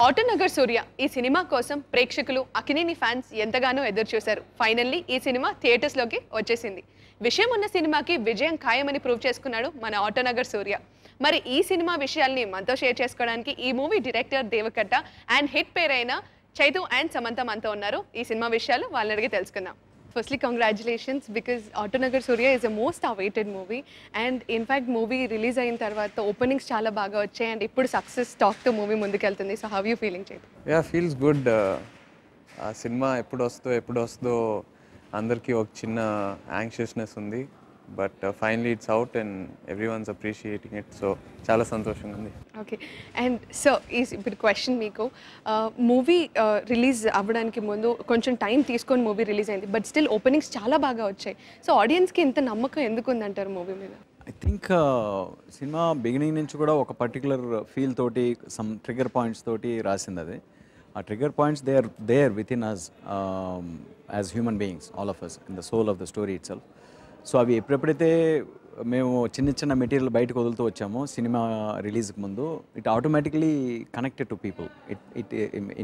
ఆటోనగర్ సూర్య ఈ సినిమా కోసం ప్రేక్షకులు అక్కినేని ఫ్యాన్స్ ఎంతగానో ఎదురు చూశారు. ఫైనల్లీ ఈ సినిమా థియేటర్స్ లోకి వచ్చేసింది. విషయం ఉన్న సినిమాకి విజయం ఖాయమని ప్రూవ్ చేసుకున్నాడు మన ఆటోనగర్ సూర్య. మరి ఈ సినిమా విషయాల్ని మనతో షేర్ చేసుకోవడానికి ఈ movie director Devakatta and hit పేరైన చైతు అండ్ సమంత మనతో ఉన్నారు. ఈ సినిమా విషయాలు వాళ్ళని అడిగి తెలుసుకుందాం. Firstly, congratulations because Autonagar Surya is a most awaited movie and in fact movie release ayin tarvata openings chaala baga vachayi and ippudu success talk to movie mundukeltundi. So how are you feeling, Chaitu? Yeah, feels good. Cinema eppudu vastado andarki ok chinna anxiousness undi. But finally it's out and everyone's appreciating it, so చాలా సంతోషంగా ఉంది. Okay, and so ఇప్పుడు question మీకు, movie release అవ్వడానికి ముందు కొంచెం time తీసుకొని movie release అయింది, బట్ స్టిల్ ఓపెనింగ్స్ చాలా బాగా వచ్చాయి. సో ఆడియన్స్కి ఇంత నమ్మకం ఎందుకు ఉందంటారు మూవీ మీద? ఐ థింక్ సినిమా బిగినింగ్ నుంచి కూడా ఒక పర్టికులర్ ఫీల్ తోటి సమ్ ట్రిగర్ పాయింట్స్ తోటి రాసింది. అది ఆ trigger points they are there within us as human beings, all of us in the soul of the story itself. So అవి ఎప్పుడెప్పుడైతే మేము చిన్న చిన్న మెటీరియల్ బయటకు వదులుతూ వచ్చామో సినిమా రిలీజ్కి ముందు, it automatically connected to people, it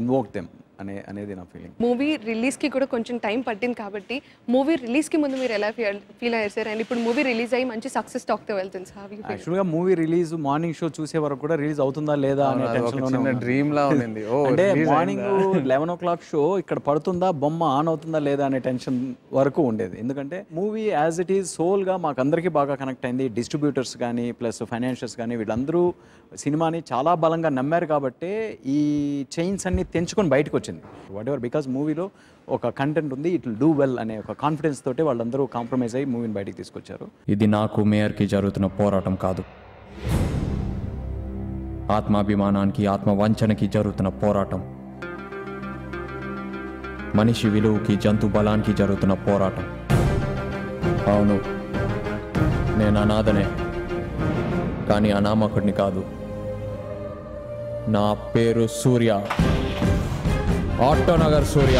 invoke them అనేది నా ఫీలింగ్. మూవీ రిలీజ్కి కూడా కొంచెం టైం పట్టింది కాబట్టి మూవీ రిలీజ్కి ముందు మీరు ఎలా ఫీల్ అయ్యారు సార్? అండ్ ఇప్పుడు మూవీ రిలీజ్ అయ్యి మంచి సక్సెస్ టాక్తో వెళ్తుంది సార్. యాక్చువల్గా మూవీ రిలీజ్ మార్నింగ్ షో చూసే వరకు కూడా రిలీజ్ అవుతుందా లేదా అనే టెన్షన్, డ్రీమ్ లా ఉంది. అంటే మార్నింగ్ 11 o'clock షో ఇక్కడ పడుతుందా, బొమ్మ ఆన్ అవుతుందా లేదా అనే టెన్షన్ వరకు ఉండేది. ఎందుకంటే మూవీ యాజ్ ఇట్ ఈజ్ సోల్గా మాకు అందరికీ బాగా కనెక్ట్ అయింది. డిస్ట్రిబ్యూటర్స్ కానీ ప్లస్ ఫైనాన్షియర్స్ కానీ వీళ్ళందరూ సినిమాని చాలా బలంగా నమ్మారు కాబట్టి ఈ చైన్స్ అన్ని తెంచుకొని బయటకు వచ్చింది. వాట్ ఎవర్, బికాజ్ మూవీలో ఒక కంటెంట్ ఉంది, ఇట్ విల్ డూ వెల్ అనే ఒక కాన్ఫిడెన్స్ తోటి వాళ్ళందరూ కాంప్రమైజ్ అయ్యి మూవీని బయటకు తీసుకొచ్చారు. ఇది నాకు మేయర్కి జరుగుతున్న పోరాటం కాదు, ఆత్మాభిమానానికి ఆత్మవంచనకి జరుగుతున్న పోరాటం, మనిషి విలువకి జంతు బలానికి జరుగుతున్న పోరాటం. అవును, నేను అనాథనే, కానీ అనామకుడిని కాదు. నా పేరు సూర్య, ఆటోనగర్ సూర్య.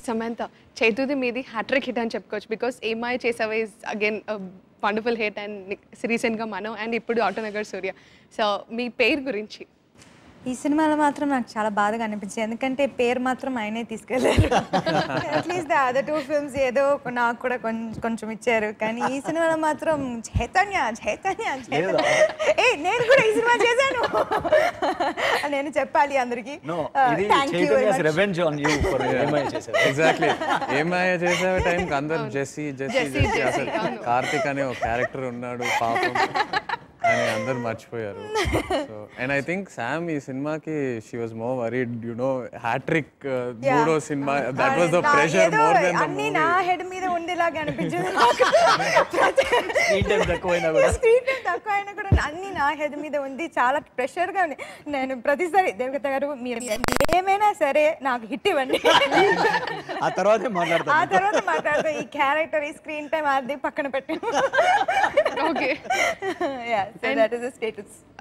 సమంత, చైతుది మీది హ్యాట్రిక్ హిట్ అని చెప్పుకోవచ్చు. Because Ye Maaya Chesave is again wonderful hit and రీసెంట్గా మనం అండ్ ఇప్పుడు ఆటోనగర్ సూర్య. సో మీ పేరు గురించి? ఈ సినిమాలో మాత్రం నాకు చాలా బాధగా అనిపించింది, ఎందుకంటే పేరు మాత్రం ఆయనే తీసుకెళ్ళారు. అట్లీస్ట్ ద అదర్ 2 films ఏదో నాకు కూడా కొంచెం ఇచ్చారు, కానీ ఈ సినిమాలో మాత్రం చైతన్య చైతన్య ఏ నేను కూడా ఈ సినిమా చేశాను నేను చెప్పాలి అందరికి. ఎగ్జాక్ట్లీ, ఏమాయ చేసే టైంకి అందరు జెస్సీ అసలు కార్తిక్ అనే ఒక క్యారెక్టర్ ఉన్నాడు పాపం అని అందరు మర్చిపోయారు. So and I think Sam ఈ సినిమాకి she was more worried, you know, hattrick మూడో సినిమా, that was the pressure more than the movie. నా హెడ్ మీద ఉండేలాగా అనిపించింది. స్క్రీన్ టైం తక్కువైనా కూడా అన్ని నా హెడ్ మీద ఉంది, చాలా ప్రెషర్గా ఉంది. నేను ప్రతిసారి దేవకథ గారు మీరు ఏమైనా సరే నాకు హిట్ ఇవ్వండి, ఆ తర్వాత మాట్లాడతాం. ఈ క్యారెక్టర్, ఈ స్క్రీన్ టైం అది పక్కన పెట్టాను. Okay,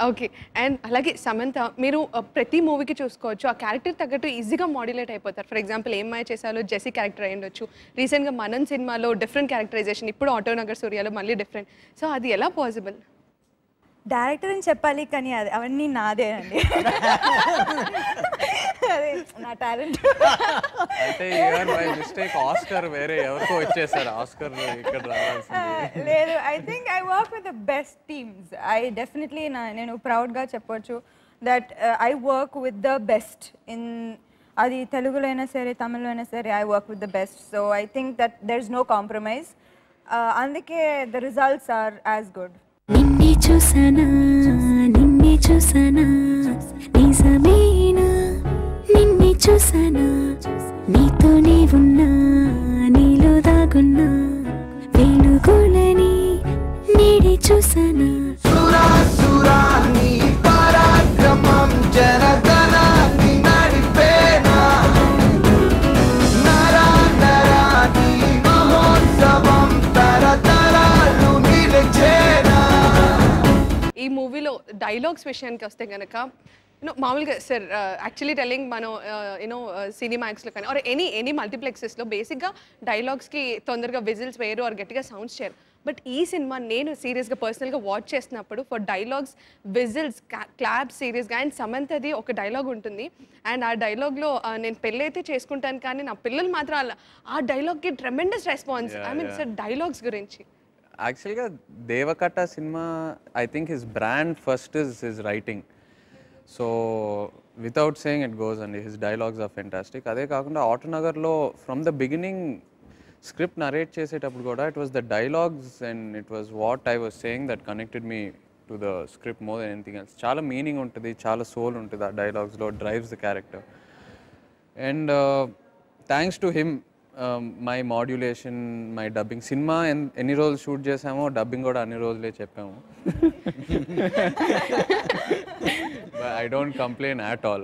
okay. అండ్ అలాగే సమంత, మీరు ప్రతి మూవీకి చూసుకోవచ్చు ఆ క్యారెక్టర్ తగ్గట్టు ఈజీగా మాడ్యులేట్ అయిపోతారు. For example Ye Maaya చేసాలో Jessie character అయి ఉండొచ్చు, రీసెంట్గా మనన్ సినిమాలో డిఫరెంట్ క్యారెక్టరైజేషన్, ఇప్పుడు ఆటోనగర్ సూర్యలో మళ్ళీ డిఫరెంట్. సో అది ఎలా పాసిబుల్? డైరెక్టర్ అని చెప్పాలి, కానీ అవన్నీ నాదే అండి, అదే నా టాలెంట్. అంటే బై మిస్టేక్ ఆస్కర్ వేరే ఎవరికో వచ్చేసారు, ఆస్కర్ ఇక్కడ రావాల్సింది లేదు. I think I work with the best teams. I definitely నేను ప్రౌడ్గా చెప్పొచ్చు that I work with the best in, అది తెలుగులో అయినా సరే తమిళ్లో అయినా సరే, I work with the best. So I think that there is no compromise. అందుకే the results are as good. నిన్నే చూసానా నిజమేనా, నిన్నే చూసానా, నీతోనే ఉన్నా, నీలో దాగున్నా, వెలుగులని నేడే చూసానా. ఈ మూవీలో డైలాగ్స్ విషయానికి వస్తే కనుక మామూలుగా సార్ యాక్చువల్లీ టెల్లింగ్ మనం సినిమాక్స్లో కానీ ఆర్ ఎనీ మల్టీప్లెక్సెస్లో బేసిక్గా డైలాగ్స్కి తొందరగా విజిల్స్ వేయరు ఆర్ గట్టిగా సౌండ్స్ చేయరు. బట్ ఈ సినిమా నేను సీరియస్గా పర్సనల్గా వాచ్ చేసినప్పుడు ఫర్ డైలాగ్స్ విజిల్స్ క్లాప్స్ సీరియస్గా అండ్ సమంతది ఒక డైలాగ్ ఉంటుంది అండ్ ఆ డైలాగ్లో నేను పెళ్ళైతే చేసుకుంటాను కానీ నా పిల్లలు మాత్రం ఆ డైలాగ్కి tremendous response. I mean sir dialogues గురించి యాక్చువల్గా Deva Katta cinema I think his brand first is his writing. So without saying it goes అండి, హిస్ డైలాగ్స్ ఆర్ ఫెంటాస్టిక్. అదే కాకుండా ఆటోనగర్లో from the beginning script narrate చేసేటప్పుడు కూడా it was the dialogues and it was what I was saying that connected me to the script more than anything else. చాలా meaning ఉంటుంది, చాలా soul ఉంటుంది ఆ డైలాగ్స్లో, drives the character. And thanks to him my modulation, my dubbing, cinema ఎన్ని రోజులు shoot చేసామో dubbing కూడా అన్ని రోజులే చెప్పాము. I don't complain at all.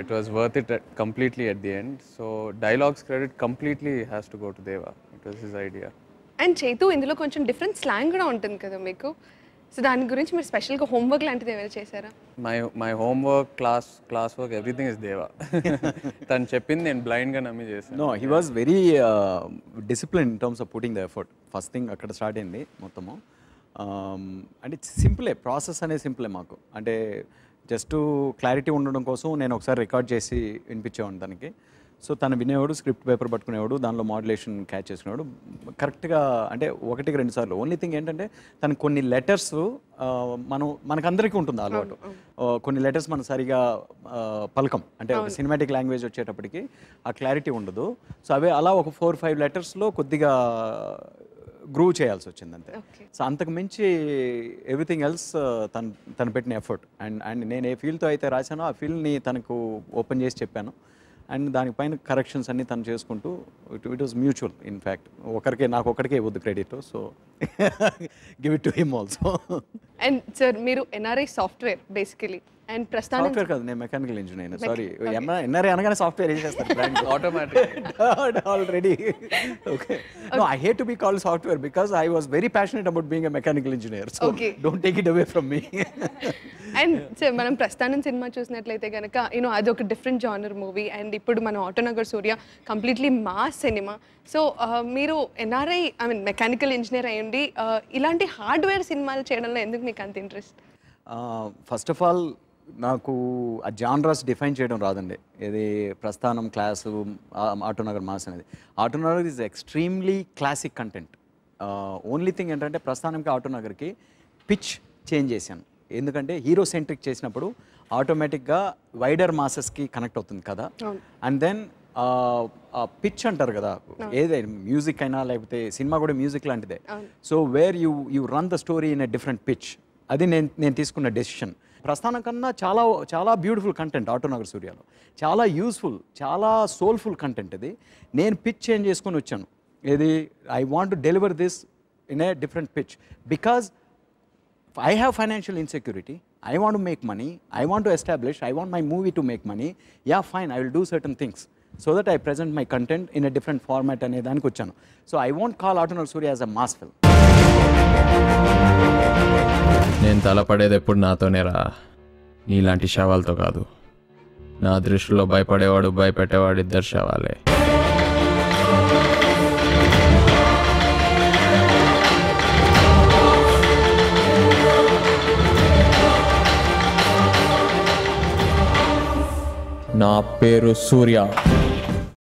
It was worth it completely at the end. So dialogues credit completely has to go to Deva. It was his idea. And చేతు ఇందులో కొంచెం డిఫరెంట్ స్లాంగ్ కూడా ఉంటుంది కదా మీకు. సో దాని గురించి మీరు స్పెషల్గా హోంవర్క్ లాంటిది ఏమైనా చేశారా? My homework, class work, everything is Deva. తను చెప్పింది నేను బ్లైండ్గా నమ్మి చేశాను. No, he was very disciplined in terms of putting the effort. First thing అక్కడ స్టార్ట్ అయింది మొత్తము. అంటే సింపులే, ప్రాసెస్ అనేది సింపులే మాకు. అంటే జస్ట్ క్లారిటీ ఉండడం కోసం నేను ఒకసారి రికార్డ్ చేసి వినిపించేవాడిని తనకి. సో తను వినేవాడు, స్క్రిప్ట్ పేపర్ పట్టుకునేవాడు, దానిలో మాడ్యులేషన్ క్యాచ్ చేసుకునేవాడు కరెక్ట్గా. అంటే 1-2 సార్లు. ఓన్లీ థింగ్ ఏంటంటే తను కొన్ని లెటర్స్ మనకందరికీ ఉంటుంది అలవాటు, కొన్ని లెటర్స్ మనం సరిగా పలకం. అంటే ఒక సినిమాటిక్ లాంగ్వేజ్ వచ్చేటప్పటికి ఆ క్లారిటీ ఉండదు. సో అవే అలా ఒక 4-5 లెటర్స్లో కొద్దిగా గ్రూ చేయాల్సి వచ్చింది అంతే. సో అంతకు మించి ఎవ్రీథింగ్ ఎల్స్ తను పెట్టిన ఎఫర్ట్. అండ్ నేను ఏ ఫీల్తో అయితే రాశానో ఆ ఫీల్డ్ని తనకు ఓపెన్ చేసి చెప్పాను. అండ్ దానిపైన కరెక్షన్స్ అన్నీ తను చేసుకుంటూ ఇట్ వాజ్ మ్యూచువల్. ఇన్ఫ్యాక్ట్ నాకు ఒక్కడికే ఇవ్వద్దు credit, so give it to him also. And sir మీరు ఎన్ఆర్ఐ సాఫ్ట్వేర్ బేసికలీ అండ్ ప్రస్తుతం సాఫ్ట్వేర్ కాదు, నేను మెకానికల్ ఇంజనీర్. సారీ, ఎన్ఆర్ఐ అనగానే సాఫ్ట్వేర్ ఏం చేస్తారు automatic already. Okay. No, I hate to be called software because I was very passionate about being a mechanical engineer. So don't take it away from me. And sir మనం ప్రస్థానం cinema చూసినట్లయితే కనుక అది ఒక different genre movie and ఇప్పుడు మనం ఆటోనగర్ సూర్య completely mass cinema. So మీరు NRI I mean mechanical engineer అయ్యండి, ఇలాంటి హార్డ్వేర్ సినిమాలు చేయడంలో ఎందుకు మీకు అంత ఇంట్రెస్ట్? ఫస్ట్ ఆఫ్ ఆల్ నాకు ఆ జానరాస్ డిఫైన్ చేయడం రాదండి. ఇది ప్రస్థానం క్లాసు, ఆటోనగర్ మాస్ అనేది. Autonagar is extremely classic content. Only thing ఏంటంటే ప్రస్థానంకి ఆటోనగర్కి పిచ్ చేంజ్ చేశాను. ఎందుకంటే హీరో సెంట్రిక్ చేసినప్పుడు ఆటోమేటిక్గా వైడర్ మాసెస్కి కనెక్ట్ అవుతుంది కదా. అండ్ దెన్ పిచ్ అంటారు కదా, ఏదైనా మ్యూజిక్ అయినా లేకపోతే సినిమా కూడా మ్యూజిక్ లాంటిదే. So where you run the story in a different pitch, అది నేను తీసుకున్న డెసిషన్. ప్రస్థానం కన్నా చాలా చాలా బ్యూటిఫుల్ కంటెంట్ ఆటోనగర్ సూర్యలో, చాలా యూస్ఫుల్, చాలా సోల్ఫుల్ కంటెంట్. ఇది నేను పిచ్ చేంజ్ చేసుకొని వచ్చాను. ఇది I want to deliver this in a different pitch because I have financial insecurity. I want to make money. I want to establish. I want my movie to make money. Yeah, fine. I will do certain things so that I present my content in a different format. ane daniki vachanu. So I won't call Autonagar Surya as a mass film. నేను తలపడేది ఎప్పుడు నాతోనే రా, నీలాంటి శవాలతో కాదు. నా దృష్టిలో భయపడేవాడు భయపెట్టేవాడు ఇద్దరు శవాలే. నా పేరు సూర్య.